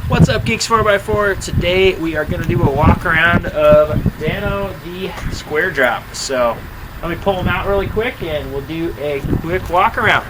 What's up, Geeks 4x4? Today we are going to do a walk around of Dano the Squaredrop. So let me pull them out really quick and we'll do a quick walk around.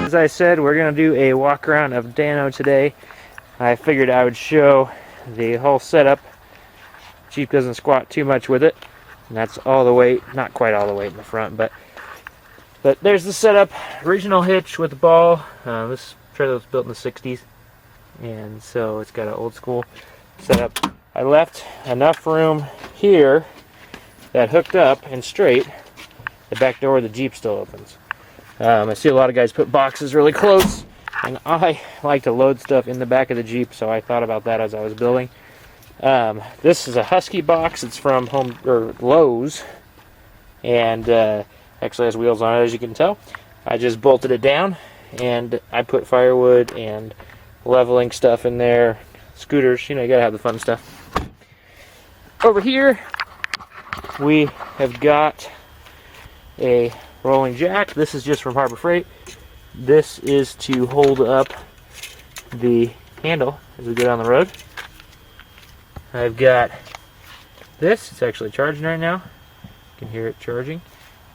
As I said, we're going to do a walk around of Dano today. I figured I would show the whole setup. Jeep doesn't squat too much with it, and that's all the weight, not quite all the weight in the front, but there's the setup. Original hitch with the ball. This trailer was built in the 60s, and so it's got an old school setup. I left enough room here that hooked up and straight, the back door of the Jeep still opens. I see a lot of guys put boxes really close, and I like to load stuff in the back of the Jeep, so I thought about that as I was building. This is a Husky box. It's from Lowe's, and actually has wheels on it, as you can tell. I just bolted it down, and I put firewood and leveling stuff in there, scooters. You know, you gotta have the fun stuff. Over here, we have got a rolling jack. This is just from Harbor Freight. This is to hold up the handle as we go down the road. I've got this. It's actually charging right now. You can hear it charging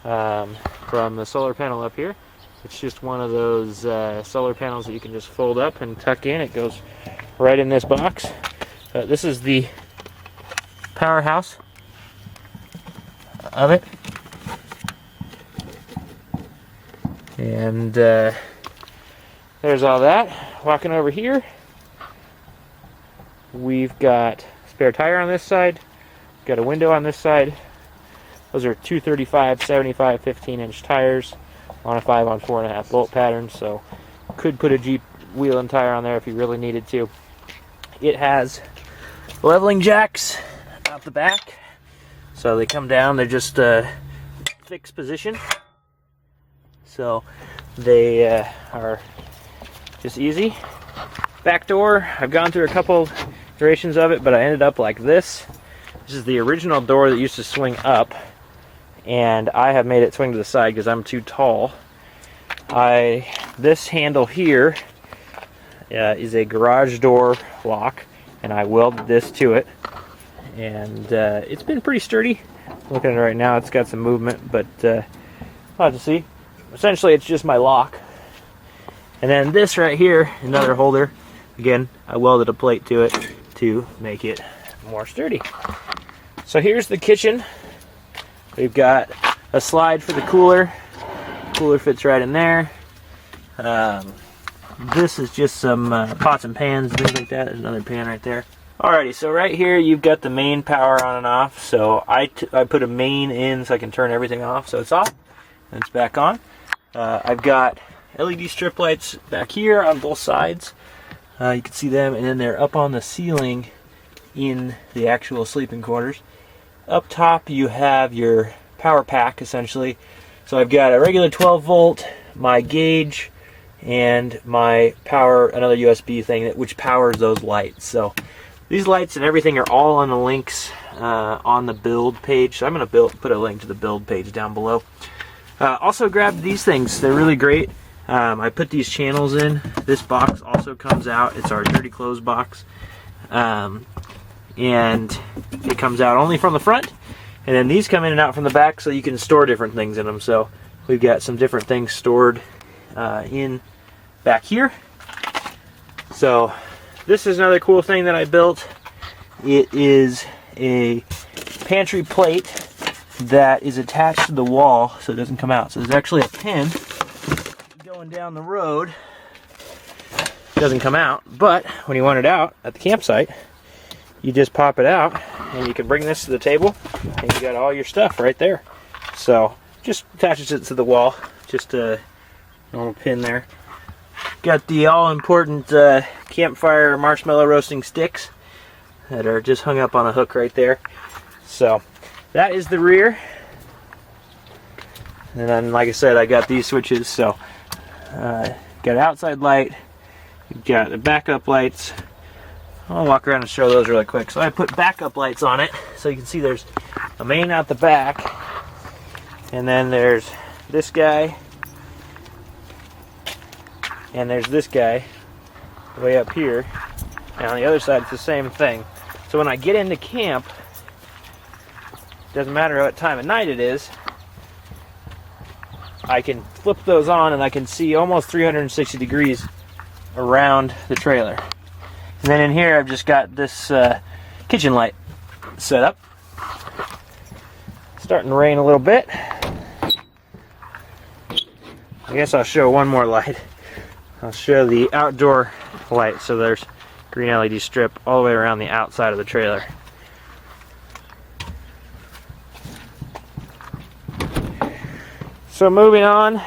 from the solar panel up here. It's just one of those solar panels that you can just fold up and tuck in. It goes right in this box. This is the powerhouse of it. And there's all that. Walking over here, we've got spare tire on this side, got a window on this side. Those are 235, 75, 15-inch tires on a 5 on 4.5 bolt pattern, so could put a Jeep wheel and tire on there if you really needed to. It has leveling jacks out the back, so they come down, they're just fixed position. So they are just easy. Back door, I've gone through a couple iterations of it, but I ended up like this. This is the original door that used to swing up, and I have made it swing to the side because I'm too tall. This handle here is a garage door lock, and I welded this to it, and it's been pretty sturdy. Looking at it right now, it's got some movement, but I'll have to see. Essentially, it's just my lock. And then this right here, another holder. Again, I welded a plate to it to make it more sturdy. So here's the kitchen. We've got a slide for the cooler. Cooler fits right in there. This is just some pots and pans, things like that. There's another pan right there. Alrighty, so right here you've got the main power on and off. So I put a main in so I can turn everything off. So it's off and it's back on. I've got LED strip lights back here on both sides. You can see them, and then they're up on the ceiling in the actual sleeping quarters. Up top you have your power pack, essentially. So I've got a regular 12 volt, my gauge, and my power, another USB thing which powers those lights. So these lights and everything are all on the links on the build page. So I'm going to put a link to the build page down below. Also grabbed these things. They're really great. I put these channels in. This box also comes out. It's our dirty clothes box. And it comes out only from the front. And then these come in and out from the back so you can store different things in them. So we've got some different things stored in back here. So this is another cool thing that I built. It is a pantry plate that is attached to the wall so it doesn't come out. So there's actually a pin going down the road. It doesn't come out, but when you want it out at the campsite, you just pop it out and you can bring this to the table and you got all your stuff right there. So just attaches it to the wall just to Normal pin there. Got the all-important campfire marshmallow roasting sticks that are just hung up on a hook right there. So that is the rear. And then, like I said, I got these switches. So got an outside light. You've got the backup lights. I'll walk around and show those really quick. So I put backup lights on it, so you can see there's a main out the back, and then there's this guy, and there's this guy way up here, and on the other side it's the same thing. So when I get into camp, doesn't matter what time of night it is, I can flip those on and I can see almost 360 degrees around the trailer. And then in here I've just got this kitchen light set up. Starting to rain a little bit. I guess I'll show one more light. I'll show the outdoor light. So there's green LED strip all the way around the outside of the trailer. So moving on,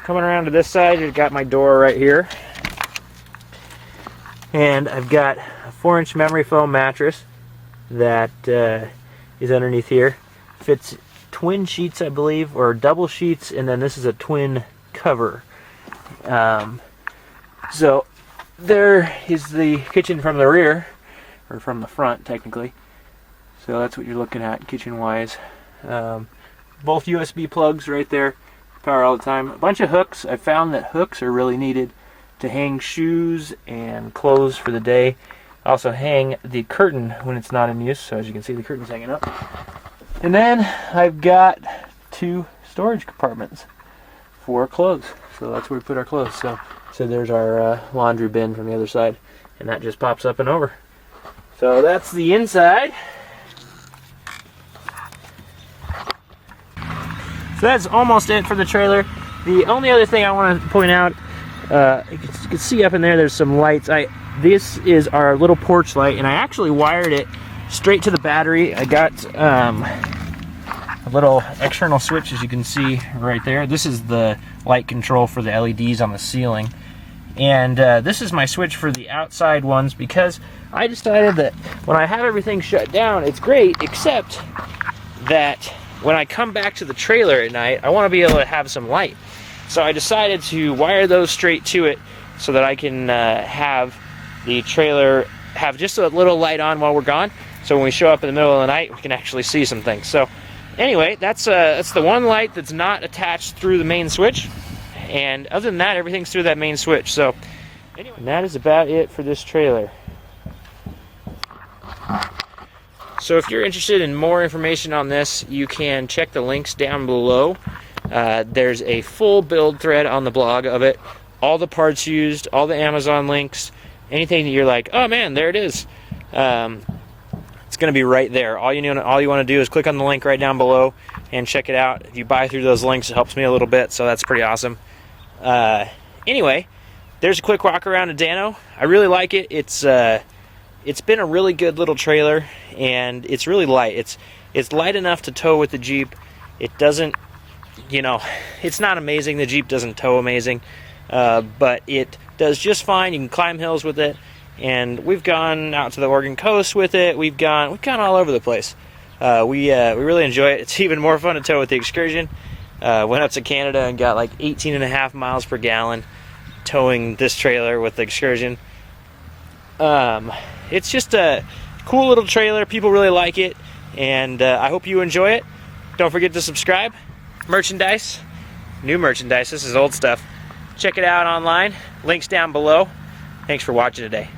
coming around to this side, you've got my door right here. And I've got a 4-inch memory foam mattress that is underneath here. Fits twin sheets, I believe, or double sheets, and then this is a twin cover. So there is the kitchen from the rear, or from the front technically. So that's what you're looking at kitchen-wise. Both USB plugs right there, power all the time. A bunch of hooks. I found that hooks are really needed to hang shoes and clothes for the day. Also hang the curtain when it's not in use, so as you can see the curtain's hanging up. And then I've got 2 storage compartments for clothes. So that's where we put our clothes. So there's our laundry bin from the other side, and that just pops up and over. So that's the inside. So that's almost it for the trailer. The only other thing I want to point out, you can see up in there, there's some lights. This is our little porch light, and I actually wired it straight to the battery. I got a little external switch, as you can see right there. This is the light control for the LEDs on the ceiling. And this is my switch for the outside ones, because I decided that when I have everything shut down, it's great, except that when I come back to the trailer at night, I want to be able to have some light. So I decided to wire those straight to it so that I can have the trailer have just a little light on while we're gone. So when we show up in the middle of the night, we can actually see some things. So anyway, that's the one light that's not attached through the main switch. And other than that, everything's through that main switch. So anyway, and that is about it for this trailer. So if you're interested in more information on this, you can check the links down below. There's a full build thread on the blog of it. All the parts used, all the Amazon links, anything that you're like, oh man, there it is. It's going to be right there. All you want to do is click on the link right down below and check it out. If you buy through those links, it helps me a little bit, so that's pretty awesome. Anyway, there's a quick walk around of Dano. I really like it. It's been a really good little trailer, and it's really light. It's light enough to tow with the Jeep. It doesn't, it's not amazing. The Jeep doesn't tow amazing, but it does just fine. You can climb hills with it, and we've gone out to the Oregon coast with it. We've gone all over the place. We really enjoy it. It's even more fun to tow with the Excursion. Went up to Canada and got like 18.5 miles per gallon towing this trailer with the Excursion. It's just a cool little trailer. People really like it, and I hope you enjoy it. Don't forget to subscribe. Merchandise, new merchandise. This is old stuff. Check it out online. Links down below. Thanks for watching today.